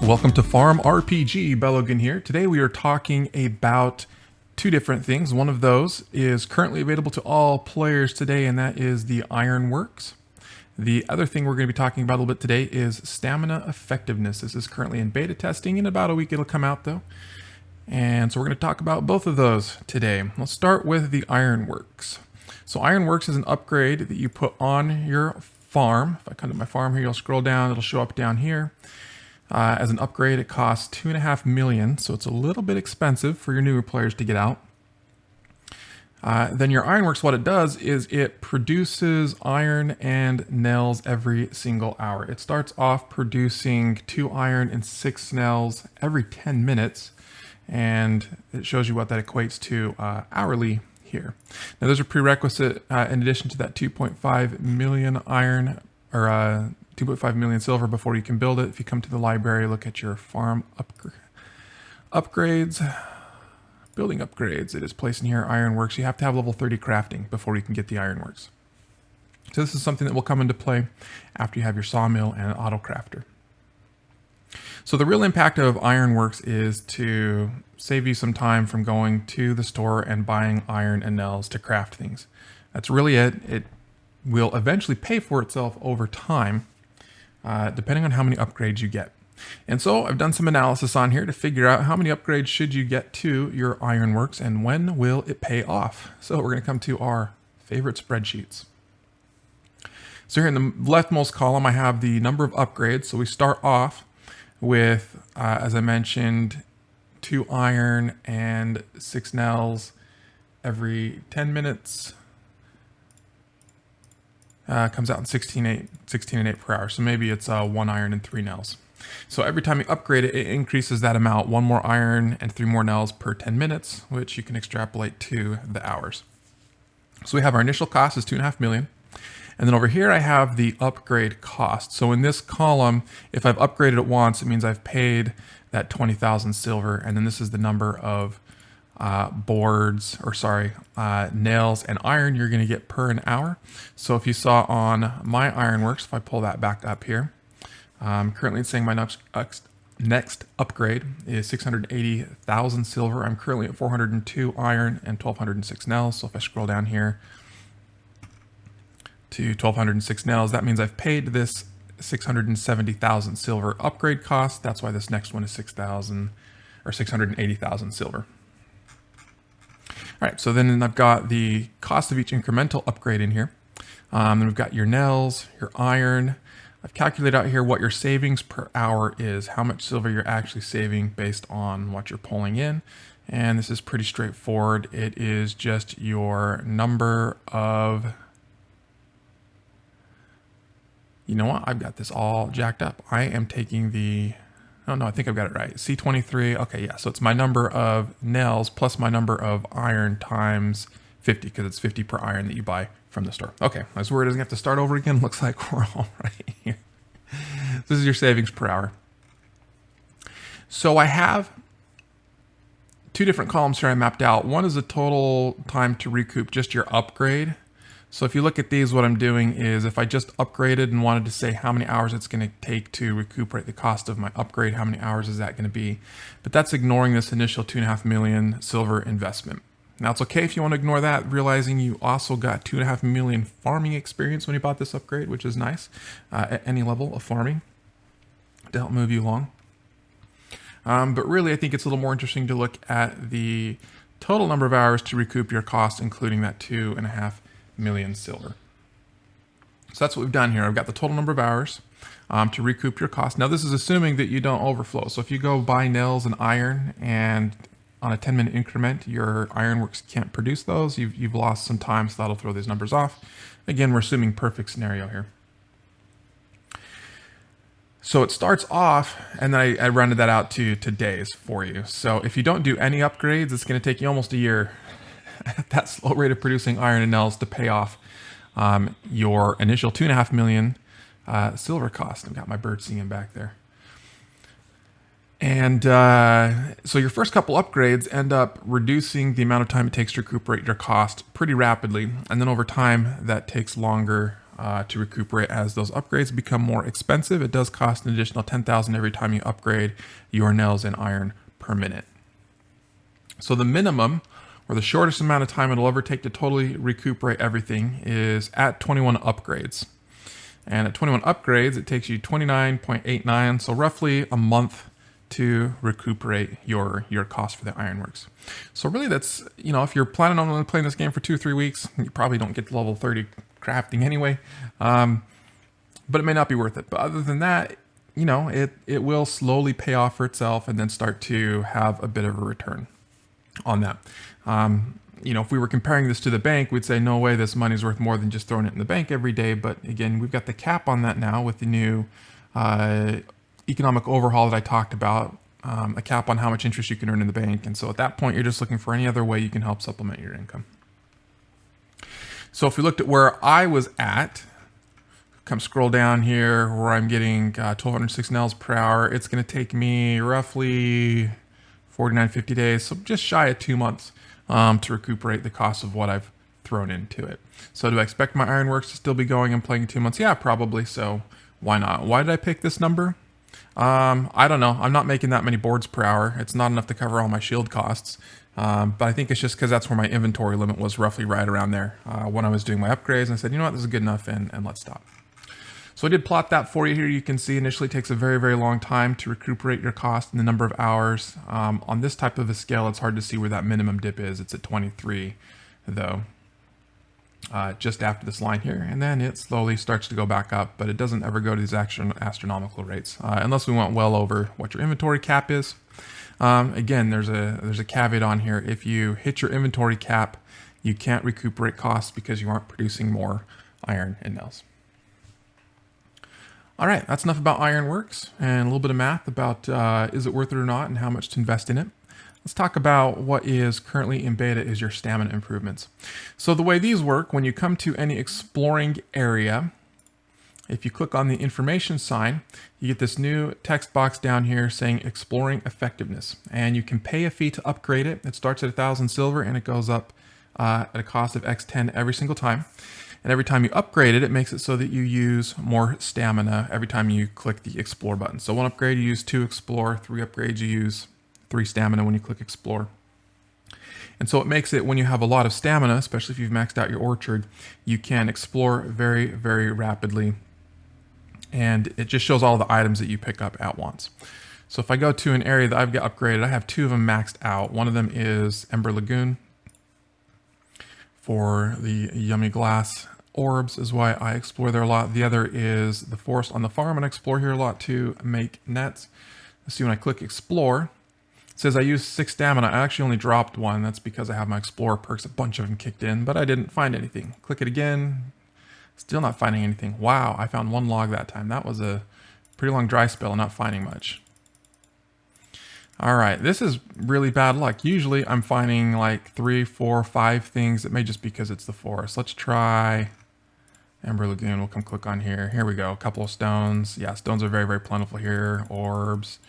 Welcome to FarmRPG, Belogan here. Today we are talking about two different things. One of those is currently available to all players today, and that is the Ironworks. The other thing we're going to be talking about a little bit today is stamina effectiveness. This is currently in beta testing. In about a week it'll come out though. And so we're going to talk about both of those today. Let's start with the Ironworks. So Ironworks is an upgrade that you put on your farm. If I come to my farm here, you'll scroll down, it'll show up down here. As an upgrade, it costs $2.5 million, so it's a little bit expensive for your newer players to get out. Then your Ironworks, what it does is it produces iron and nails every single hour. It starts off producing 2 iron and 6 snails every 10 minutes, and it shows you what that equates to hourly here. Now there's a prerequisite in addition to that 2.5 million iron, or 2.5 million silver before you can build it. If you come to the library, look at your farm upgrades, building upgrades. It is placed in here, Ironworks. You have to have level 30 crafting before you can get the Ironworks. So this is something that will come into play after you have your sawmill and an auto crafter. So the real impact of Ironworks is to save you some time from going to the store and buying iron and nails to craft things. That's really it. It will eventually pay for itself over time, depending on how many upgrades you get. And so I've done some analysis on here to figure out how many upgrades should you get to your Ironworks and when will it pay off. So we're going to come to our favorite spreadsheets. So here in the leftmost column, I have the number of upgrades. So we start off with, as I mentioned, 2 iron and 6 nails every 10 minutes. Comes out in 16.8 per hour. So maybe it's 1 iron and 3 nails. So every time you upgrade it, it increases that amount, 1 more iron and 3 more nails per 10 minutes, which you can extrapolate to the hours. So we have our initial cost is 2.5 million. And then over here, I have the upgrade cost. So in this column, if I've upgraded it once, it means I've paid that 20,000 silver. And then this is the number of nails and iron you're going to get per an hour. So if you saw on my Ironworks, if I pull that back up here, currently it's saying my next upgrade is 680,000 silver. I'm currently at 402 iron and 1,206 nails. So if I scroll down here to 1,206 nails, that means I've paid this 670,000 silver upgrade cost. That's why this next one is 680,000 silver. All right, so then I've got the cost of each incremental upgrade in here. Then we've got your nails, your iron. I've calculated out here what your savings per hour is, how much silver you're actually saving based on what you're pulling in. And this is pretty straightforward. It is just your number of, you know what, I've got this all jacked up. I am taking the, oh no, I think I've got it right. C23, okay, yeah, so it's my number of nails plus my number of iron times 50, because it's 50 per iron that you buy from the store. Okay, I was worried I was gonna have to start over again. Looks like we're all right here. This is your savings per hour. So I have 2 different columns here I mapped out. One is the total time to recoup just your upgrade. So if you look at these, what I'm doing is if I just upgraded and wanted to say how many hours it's going to take to recuperate the cost of my upgrade, how many hours is that going to be? But that's ignoring this initial 2.5 million silver investment. Now it's okay if you want to ignore that, realizing you also got 2.5 million farming experience when you bought this upgrade, which is nice at any level of farming to help move you along. But really, I think it's a little more interesting to look at the total number of hours to recoup your cost, including that 2.5 million silver. So that's what we've done here. I've got the total number of hours to recoup your cost. Now this is assuming that you don't overflow. So if you go buy nails and iron and on a 10-minute increment, your Ironworks can't produce those, you've lost some time, so that'll throw these numbers off. Again, we're assuming perfect scenario here. So it starts off, and then I rounded that out to days for you. So if you don't do any upgrades, it's going to take you almost a year at that slow rate of producing iron and nails to pay off your initial 2.5 million silver cost. I've got my bird singing back there. And so your first couple upgrades end up reducing the amount of time it takes to recuperate your cost pretty rapidly. And then over time, that takes longer to recuperate as those upgrades become more expensive. It does cost an additional 10,000 every time you upgrade your nails in iron per minute. So the minimum, or the shortest amount of time it'll ever take to totally recuperate everything, is at 21 upgrades. And at 21 upgrades, it takes you 29.89, so roughly a month to recuperate your cost for the Ironworks. So really that's, if you're planning on only playing this game for 2-3 weeks, you probably don't get to level 30 crafting anyway. But it may not be worth it. But other than that, it will slowly pay off for itself and then start to have a bit of a return on that. If we were comparing this to the bank, we'd say, no way, this money's worth more than just throwing it in the bank every day. But again, we've got the cap on that now with the new economic overhaul that I talked about, a cap on how much interest you can earn in the bank. And so at that point, you're just looking for any other way you can help supplement your income. So if we looked at where I was at, come scroll down here where I'm getting 1,206 nails per hour, it's going to take me roughly 49, 50 days, so just shy of 2 months to recuperate the cost of what I've thrown into it. So do I expect my Ironworks to still be going and playing in 2 months? Yeah, probably. So why not? Why did I pick this number? I don't know. I'm not making that many boards per hour. It's not enough to cover all my shield costs. But I think it's just because that's where my inventory limit was, roughly right around there when I was doing my upgrades. And I said, you know what, this is good enough, and let's stop. So I did plot that for you here. You can see initially it takes a very, very long time to recuperate your cost in the number of hours. On this type of a scale, it's hard to see where that minimum dip is. It's at 23, though, just after this line here. And then it slowly starts to go back up, but it doesn't ever go to these astronomical rates, unless we went well over what your inventory cap is. Again, there's a caveat on here. If you hit your inventory cap, you can't recuperate costs because you aren't producing more iron and nails. All right, that's enough about Ironworks and a little bit of math about is it worth it or not and how much to invest in it. Let's talk about what is currently in beta is your stamina improvements. So the way these work, when you come to any exploring area, if you click on the information sign, you get this new text box down here saying exploring effectiveness, and you can pay a fee to upgrade it. It starts at 1,000 silver and it goes up at a cost of X10 every single time. And every time you upgrade it, it makes it so that you use more stamina every time you click the explore button. So 1 upgrade, you use 2 explore, 3 upgrades, you use 3 stamina when you click explore. And so it makes it, when you have a lot of stamina, especially if you've maxed out your orchard, you can explore very, very rapidly. And it just shows all the items that you pick up at once. So if I go to an area that I've got upgraded, I have 2 of them maxed out. One of them is Ember Lagoon for the yummy glass orbs is why I explore there a lot. The other is the forest on the farm, and I explore here a lot to make nets. See, when I click explore, it says I used 6 stamina. I actually only dropped 1. That's because I have my explorer perks, a bunch of them kicked in, but I didn't find anything. Click it again, still not finding anything. Wow, I found 1 log that time. That was a pretty long dry spell and not finding much. All right, this is really bad luck. Usually I'm finding like 3, 4, 5 things. It may just be because it's the forest. Let's try Ember Lagoon. We'll come click on here. Here we go, a couple of stones. Yeah, stones are very, very plentiful here. Orbs,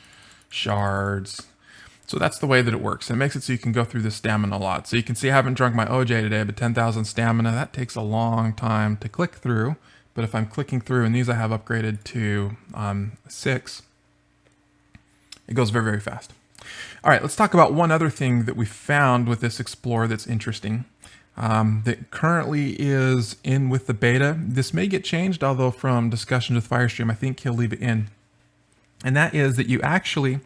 shards. So that's the way that it works. It makes it so you can go through the stamina a lot. So you can see I haven't drunk my OJ today, but 10,000 stamina, that takes a long time to click through. But if I'm clicking through, and these I have upgraded to 6, it goes very, very fast. All right, let's talk about one other thing that we found with this Explorer that's interesting, that currently is in with the beta. This may get changed, although from discussion with Firestream, I think he'll leave it in. And that is that you actually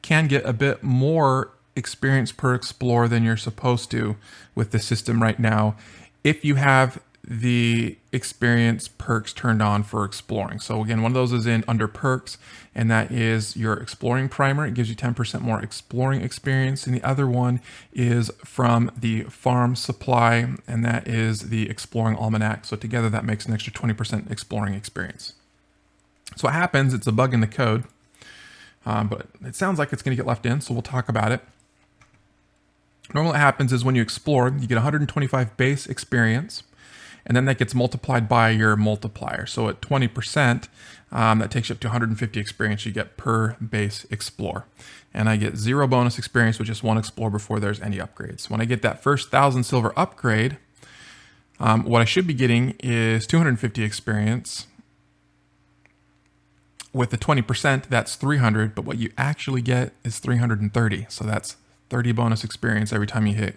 can get a bit more experience per Explorer than you're supposed to with the system right now if you have the experience perks turned on for exploring. So again, one of those is in under perks, and that is your exploring primer. It gives you 10% more exploring experience. And the other one is from the farm supply, and that is the exploring almanac. So together that makes an extra 20% exploring experience. So what happens, it's a bug in the code, but it sounds like it's going to get left in, so we'll talk about it. Normally what happens is when you explore, you get 125 base experience, and then that gets multiplied by your multiplier. So at 20%, that takes you up to 150 experience you get per base explore. And I get 0 bonus experience with just 1 explore before there's any upgrades. When I get that first 1,000 silver upgrade, What I should be getting is 250 experience. With the 20%, that's 300, but what you actually get is 330. So that's 30 bonus experience every time you hit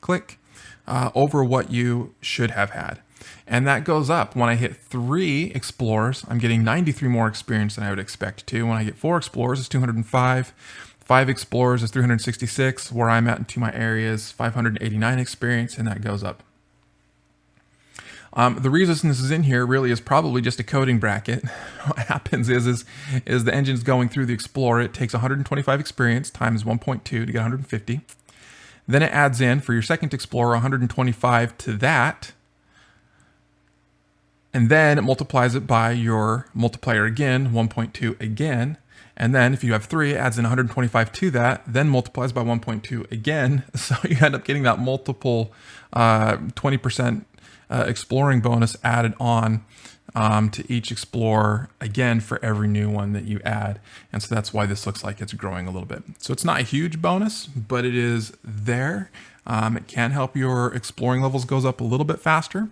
click over what you should have had. And that goes up. When I hit 3 explorers, I'm getting 93 more experience than I would expect to. When I get 4 explorers, it's 205. 5 explorers is 366. Where I'm at in 2 my areas, 589 experience, and that goes up. The reason this is in here really is probably just a coding bracket. What happens is the engine's going through the Explorer. It takes 125 experience times 1.2 to get 150. Then it adds in, for your second Explorer, 125 to that. And then it multiplies it by your multiplier again, 1.2 again. And then if you have 3, it adds in 125 to that, then multiplies by 1.2 again. So you end up getting that multiple 20% exploring bonus added on to each explorer again for every new one that you add. And so that's why this looks like it's growing a little bit. So it's not a huge bonus, but it is there. It can help your exploring levels goes up a little bit faster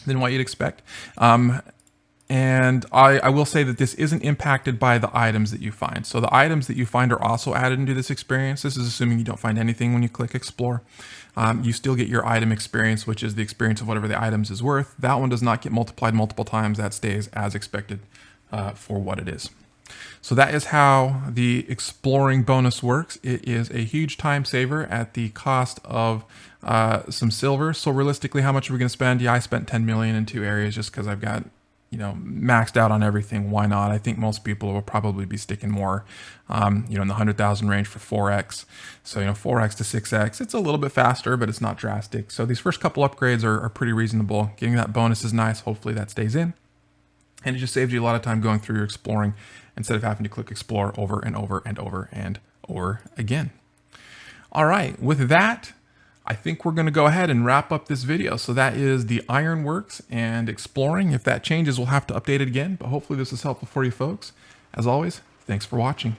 than what you'd expect. And I will say that this isn't impacted by the items that you find. So the items that you find are also added into this experience. This is assuming you don't find anything when you click explore. You still get your item experience, which is the experience of whatever the items is worth. That one does not get multiplied multiple times. That stays as expected for what it is. So that is how the exploring bonus works. It is a huge time saver at the cost of some silver. So realistically, how much are we going to spend? Yeah, I spent 10 million in 2 areas just because I've got, you know, maxed out on everything. Why not? I think most people will probably be sticking more, you know, in the 100,000 range for 4x. So, you know, 4x to 6x, it's a little bit faster, but it's not drastic. So these first couple upgrades are pretty reasonable. Getting that bonus is nice. Hopefully that stays in. And it just saves you a lot of time going through your exploring instead of having to click explore over and over and over and over again. All right, with that, I think we're going to go ahead and wrap up this video. So that is the Ironworks and exploring. If that changes, we'll have to update it again, but hopefully this is helpful for you folks. As always, thanks for watching.